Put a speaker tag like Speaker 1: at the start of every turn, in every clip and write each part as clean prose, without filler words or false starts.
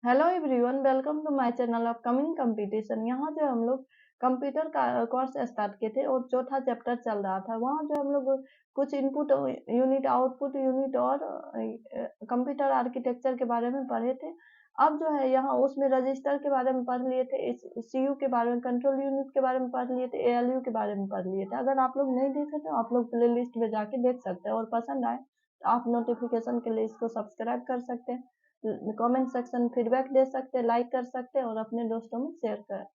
Speaker 1: Hello everyone, welcome to my channel upcoming competition. यहाँ जो हम लोग कंप्यूटर का कोर्स स्टार्ट किए थे और चौथा चैप्टर चल रहा था। वहाँ जो हम लोग कुछ इनपुट यूनिट, आउटपुट यूनिट और कंप्यूटर आर्किटेक्चर के बारे में पढ़े थे। अब जो है यहाँ उसमें रजिस्टर के बारे में पढ़ लिए थे, सीयू के बारे में, कंट्रोल यूनिट के बारे में पढ़ लिए थे, एएलयू के बारे में पढ़ लिए थे। अगर आप लोग नहीं देखे तो आप लोग प्ले लिस्ट में जाके देख सकते हैं और पसंद आए तो आप नोटिफिकेशन के लिए इसको सब्सक्राइब कर सकते हैं, कमेंट सेक्शन फीडबैक दे सकते हैं, लाइक कर सकते हैं और अपने दोस्तों में शेयर कर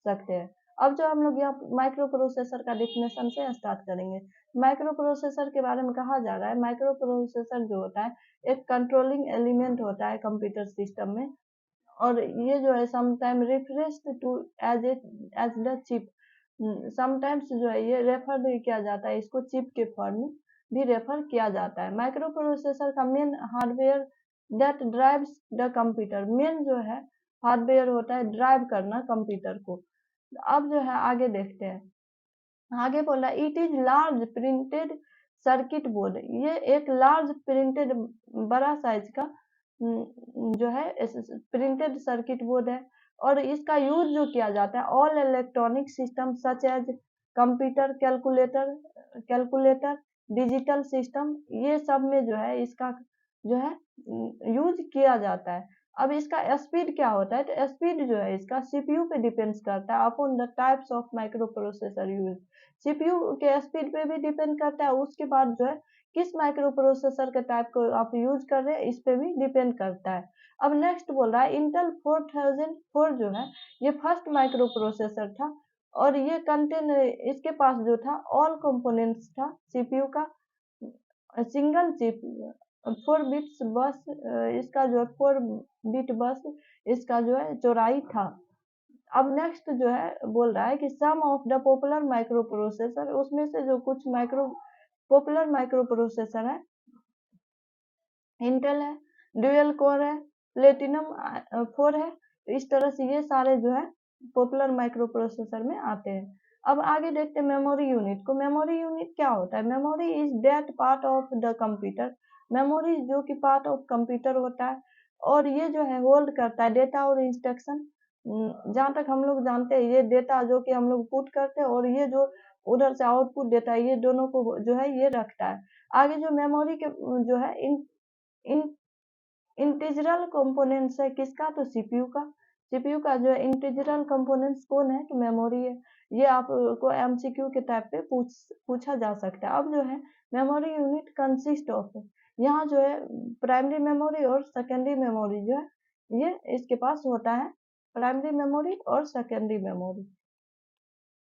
Speaker 1: सकते हैं। अब जो हम लोग यहाँ माइक्रो प्रोसेसर का डिफिनेशन से स्टार्ट करेंगे। माइक्रो प्रोसेसर के बारे में कहा जा रहा है, माइक्रो प्रोसेसर जो होता है एक कंट्रोलिंग एलिमेंट होता है कंप्यूटर सिस्टम में, और ये जो है sometime referenced to as as the chip. Sometimes जो है ये रेफर भी किया जाता है, इसको चिप के फॉर्म में भी रेफर किया जाता है। माइक्रो प्रोसेसर का main hardware that drives the computer, main जो है हार्डवेयर होता है ड्राइव करना कंप्यूटर को। अब जो है आगे देखते हैं। आगे बोला it is large printed circuit board, ये एक लार्ज प्रिंटेड बड़ा साइज का जो है प्रिंटेड सर्किट बोर्ड है। और इसका यूज जो किया जाता है all electronic system such as computer, calculator, digital system, ये सब में जो है इसका जो है यूज किया जाता है। अब इसका स्पीड क्या होता है, तो स्पीड जो है इसका सीपीयू पे डिपेंड्स करता है upon the types of micro processor use. CPU के स्पीड पे भी डिपेंड करता है, उसके बाद जो है किस माइक्रो प्रोसेसर के टाइप को आप यूज कर रहे हैं इस पे भी डिपेंड करता है। अब नेक्स्ट बोल रहा है इंटेल 4004 जो है ये फर्स्ट माइक्रो प्रोसेसर था, और ये कंटेन इसके पास जो था ऑल कंपोनेंट्स था सीपीयू का, सिंगल चिप, 4 बिट्स बस, इसका जो है 4 बिट बस इसका जो है चौड़ाई था। अब नेक्स्ट जो है बोल रहा है कि some of the popular microprocessor, उसमें से जो कुछ माइक्रो पॉपुलर माइक्रो प्रोसेसर है, इंटेल है, ड्यूअल कोर है, प्लेटिनम 4 है। तो इस तरह से ये सारे जो है पॉपुलर माइक्रो प्रोसेसर में आते हैं। अब आगे देखते हैं मेमोरी यूनिट को। मेमोरी यूनिट क्या होता है, memory is that part of the computer, memory जो कि पार्ट ऑफ कंप्यूटर होता है, और ये जो है होल्ड करता है डेटा और इंस्ट्रक्शन। जहाँ तक हम लोग जानते हैं ये डेटा जो कि हम लोग पुट करते हैं और ये जो उधर से आउटपुट देता है, ये दोनों को जो है ये रखता है। आगे जो मेमोरी के जो है इन इंटीग्रल कंपोनेंट्स है किसका, तो सीपीयू का। सीपीयू का जो है इंटीग्रल कंपोनेंट्स कौन है, तो मेमोरी है। ये आपको एमसीक्यू के टाइप पे पूछा जा सकता है। अब जो है मेमोरी यूनिट कंसिस्ट ऑफ, यहाँ जो है प्राइमरी मेमोरी और सेकेंडरी मेमोरी जो है ये इसके पास होता है। प्राइमरी मेमोरी और सेकेंडरी मेमोरी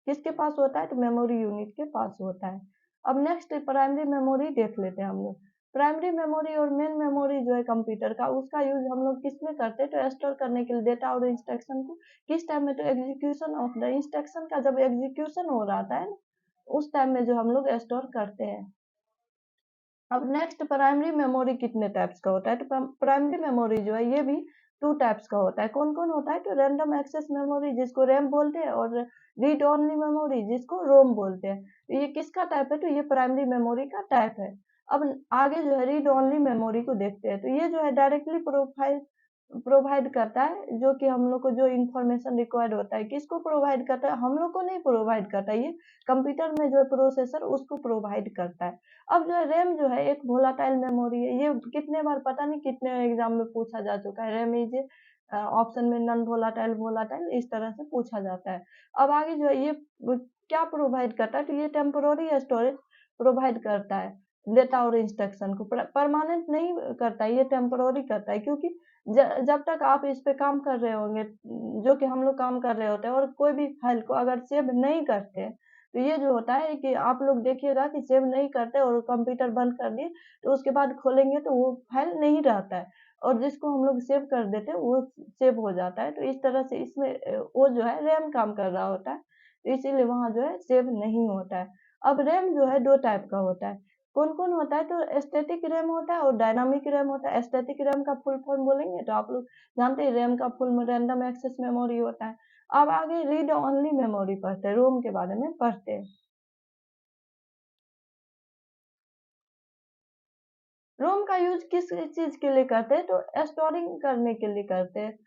Speaker 1: किसके पास होता है, तो मेमोरी यूनिट के पास होता है। अब नेक्स्ट प्राइमरी मेमोरी देख लेते हैं हम लोग। प्राइमरी मेमोरी और मेन मेमोरी जो है कंप्यूटर का, उसका यूज हम लोग किस में करते हैं, तो स्टोर करने के लिए डेटा और इंस्ट्रक्शन को। किस टाइम में, तो एग्जीक्यूशन ऑफ द इंस्ट्रक्शन का जब एग्जीक्यूशन हो रहा था है, उस टाइम में जो हम लोग स्टोर करते हैं। अब नेक्स्ट प्राइमरी मेमोरी कितने टाइप्स का होता है, तो प्राइमरी मेमोरी जो है ये भी 2 टाइप्स का होता है। कौन कौन होता है, तो रैंडम एक्सेस मेमोरी जिसको रैम बोलते हैं, और रीड ओनली मेमोरी जिसको रोम बोलते हैं। तो ये किसका टाइप है, तो ये प्राइमरी मेमोरी का टाइप है। अब आगे जो है रीड ओनली मेमोरी को देखते हैं, तो ये जो है डायरेक्टली प्रोफाइल प्रोवाइड करता है, जो कि हम लोग को जो इंफॉर्मेशन रिक्वायर्ड होता है किसको प्रोवाइड करता है, हम लोग को नहीं प्रोवाइड करता है, ये कंप्यूटर में जो है प्रोसेसर उसको प्रोवाइड करता है। अब जो है रैम जो है एक वोलाटाइल मेमोरी है, ये कितने बार पता नहीं कितने एग्जाम में पूछा जा चुका है। रैम इज ऑप्शन में नॉन वोलाटाइल, वोलाटाइल इस तरह से पूछा जाता है। अब आगे जो है ये क्या प्रोवाइड करता है, तो ये टेम्पोररी स्टोरेज प्रोवाइड करता है डेटा और इंस्ट्रक्शन को। परमानेंट नहीं करता है, ये टेम्पोररी करता है, क्योंकि जब तक आप इस पे काम कर रहे होंगे, जो कि हम लोग काम कर रहे होते हैं, और कोई भी फाइल को अगर सेव नहीं करते, तो ये जो होता है कि आप लोग देखिएगा कि सेव नहीं करते और कंप्यूटर बंद कर दिए, तो उसके बाद खोलेंगे तो वो फाइल नहीं रहता है, और जिसको हम लोग सेव कर देते हैं वो सेव हो जाता है। तो इस तरह से इसमें वो जो है रैम काम कर रहा होता है, तो इसीलिए वहाँ जो है सेव नहीं होता है। अब रैम जो है 2 टाइप का होता है। कौन कौन होता है, तो स्टैटिक रैम होता है और डायनामिक रैम होता है। स्टैटिक रैम का फुल फॉर्म बोलेंगे तो आप लोग जानते हैं, रैम का फुल में रैंडम एक्सेस मेमोरी होता है। अब आगे रीड ओनली मेमोरी पढ़ते हैं, रोम के बारे में पढ़ते हैं। रोम का यूज किस चीज के लिए करते हैं, तो स्टोरिंग करने के लिए करते हैं।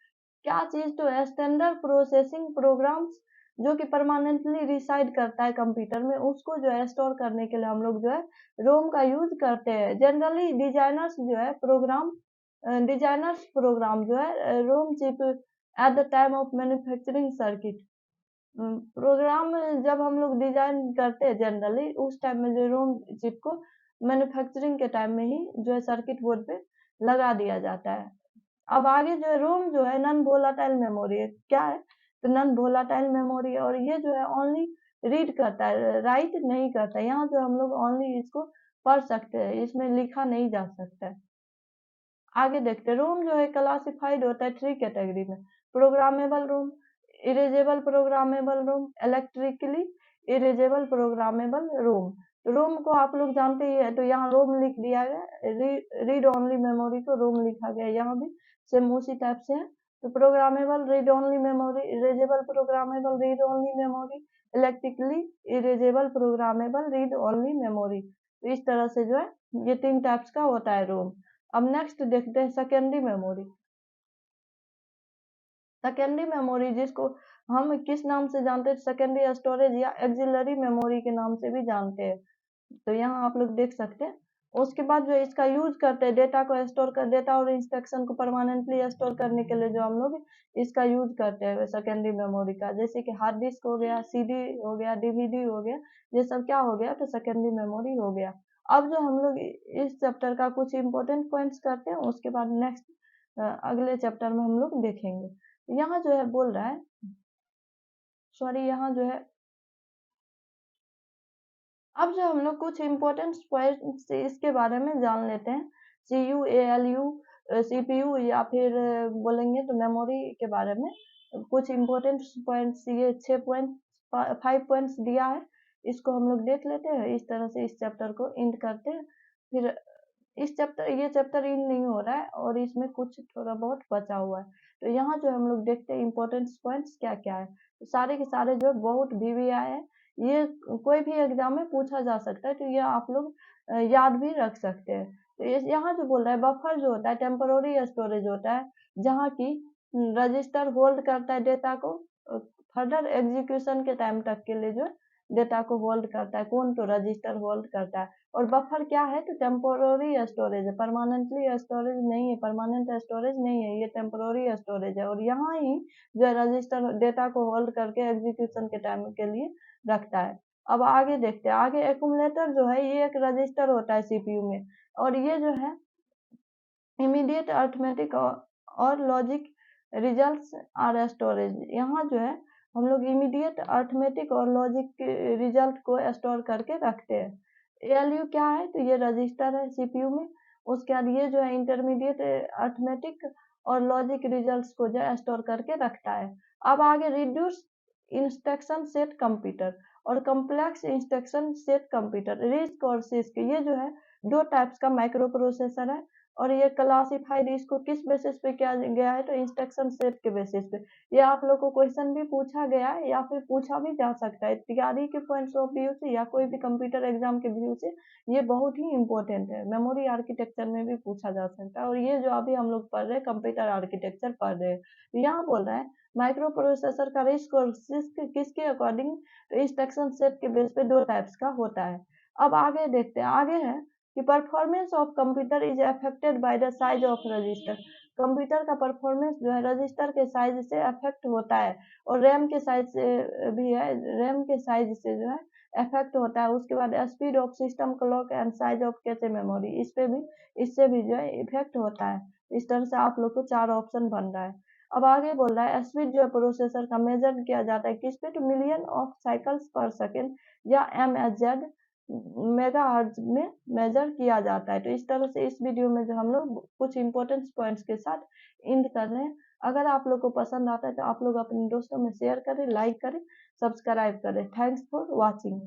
Speaker 1: क्या चीज? तो स्टैंडर्ड प्रोसेसिंग प्रोग्राम्स जो कि परमानेंटली रिसाइड करता है कंप्यूटर में, उसको जो है स्टोर करने के लिए हम लोग जो है रोम का यूज करते हैं। जनरली डिजाइनर्स प्रोग्राम जो है ROM chip at the time of manufacturing circuit. Program जब हम लोग डिजाइन करते हैं जनरली उस टाइम में जो रोम चिप को मैन्युफैक्चरिंग के टाइम में ही जो है सर्किट बोर्ड पे लगा दिया जाता है। अब आगे जो है रोम जो है नॉन वोलाटाइल मेमोरी है। क्या है? तो नॉन वोलाटाइल मेमोरी है, और ये जो है ओनली रीड करता है, राइट नहीं करता है। यहाँ जो हम लोग ओनली इसको पढ़ सकते हैं, इसमें लिखा नहीं जा सकता है। आगे देखते हैं, रोम जो है क्लासिफाइड होता है 3 कैटेगरी में। Programmable ROM, erasable programmable ROM, electrically erasable programmable ROM. ROM को आप लोग जानते ही है, तो यहाँ रोम लिख दिया गया, रीड ओनली मेमोरी को रोम लिखा गया, यहाँ भी सेम उसी टाइप से है। तो programmable read only memory, erasable programmable read only memory, electrically erasable programmable read only memory. तो इस तरह से जो है ये 3 टाइप्स का होता है रोम। अब नेक्स्ट देखते हैं सेकेंडरी मेमोरी। सेकेंडरी मेमोरी जिसको हम किस नाम से जानते हैं? सेकेंडरी स्टोरेज या एक्सिलरी मेमोरी के नाम से भी जानते हैं। तो यहाँ आप लोग देख सकते हैं। उसके बाद जो इसका यूज करते हैं डेटा को स्टोर कर, डेटा और इंस्ट्रक्शन को परमानेंटली स्टोर करने के लिए जो हम लोग इसका यूज करते हैं सेकेंडरी मेमोरी का, जैसे कि हार्ड डिस्क हो गया, सीडी हो गया, डीवीडी हो गया, ये सब क्या हो गया? तो सेकेंडरी मेमोरी हो गया। अब जो हम लोग इस चैप्टर का कुछ इंपॉर्टेंट पॉइंट्स करते हैं, उसके बाद नेक्स्ट अगले चैप्टर में हम लोग देखेंगे। यहाँ जो है बोल रहा है, सॉरी, यहाँ जो है अब जो हम लोग कुछ इम्पोर्टेंट पॉइंट्स इसके बारे में जान लेते हैं। CU, ALU, CPU या फिर बोलेंगे तो मेमोरी के बारे में कुछ इम्पोर्टेंट पॉइंट्स, ये 5 पॉइंट्स दिया है, इसको हम लोग देख लेते हैं। इस तरह से इस चैप्टर को एंड करते हैं। फिर ये चैप्टर एंड नहीं हो रहा है और इसमें कुछ थोड़ा बहुत बचा हुआ है। तो यहाँ जो हम लोग देखते हैं इम्पोर्टेंट पॉइंट्स क्या क्या है, तो सारे के सारे जो बहुत VVI है, ये कोई भी एग्जाम में पूछा जा सकता है, तो ये आप लोग याद भी रख सकते हैं। तो यहाँ जो बोल रहा है बफर जो होता है टेम्पोररी स्टोरेज होता है, जहाँ की रजिस्टर होल्ड करता है डेटा को फर्दर एग्जीक्यूशन के टाइम तक के लिए, जो डेटा को होल्ड करता है कौन? तो रजिस्टर होल्ड करता है। और बफर क्या है? तो टेम्पोररी स्टोरेज है, परमानेंटली स्टोरेज नहीं है, परमानेंट स्टोरेज नहीं है, ये टेम्पोररी स्टोरेज है। और यहाँ ही जो रजिस्टर डेटा को होल्ड करके एग्जीक्यूशन के टाइम के लिए रखता है। अब आगे देखते हैं, आगे एक्यूमुलेटर जो है ये एक रजिस्टर होता है CPU में, और ये जो है इमीडिएट अर्थमेटिक और लॉजिक रिजल्ट्स आर स्टोरेज। यहाँ जो है हम लोग इमीडिएट अर्थमेटिक और लॉजिक रिजल्ट को स्टोर करके रखते हैं। ALU क्या है? तो ये रजिस्टर है CPU में। उसके बाद ये जो है इंटरमीडिएट अर्थमेटिक और लॉजिक रिजल्ट्स को जो है स्टोर करके रखता है। अब आगे रिड्यूस इंस्ट्रक्शन सेट कंप्यूटर और complex instruction set computer, risk और सिस्क, ये जो है 2 टाइप्स का माइक्रो प्रोसेसर है। और ये क्लासिफाइड इसको किस बेसिस पे किया गया है? तो इंस्ट्रक्शन सेट के बेसिस पे। ये आप लोग को क्वेश्चन भी पूछा गया है या फिर पूछा भी जा सकता है तैयारी के पॉइंट्स ऑफ व्यू से या कोई भी कंप्यूटर एग्जाम के व्यू से। ये बहुत ही इंपॉर्टेंट है, मेमोरी आर्किटेक्चर में भी पूछा जा सकता है। और ये जो अभी हम लोग पढ़ रहे हैं कंप्यूटर आर्किटेक्चर पढ़ रहे हैं, तो यहाँ बोल रहा है माइक्रो प्रोसेसर का रिस्क और सिस्क किसके अकॉर्डिंग? तो इंस्ट्रक्शन सेट के बेस पे 2 टाइप्स का होता है। अब आगे देखते हैं, आगे है कि performance of computer is affected by the size of register. Computer का परफॉर्मेंस जो है रजिस्टर के साइज से अफेक्ट होता है, और रैम के साइज से भी है, रैम के साइज से जो है अफेक्ट होता है। उसके बाद speed of system clock and size of cache memory, इससे भी जो है इफेक्ट होता है। इस तरह से आप लोग को 4 ऑप्शन बन रहा है। अब आगे बोल रहा है स्पीड जो है प्रोसेसर का मेजर किया जाता है किस पे? तो मिलियन ऑफ साइकिल्स पर सेकेंड या MHz मेगाहर्ट्ज में मेजर किया जाता है। तो इस तरह से इस वीडियो में जो हम लोग कुछ इंपॉर्टेंट पॉइंट्स के साथ एंड कर रहे हैं। अगर आप लोग को पसंद आता है तो आप लोग अपने दोस्तों में शेयर करें, लाइक करें, सब्सक्राइब करें। Thanks for watching.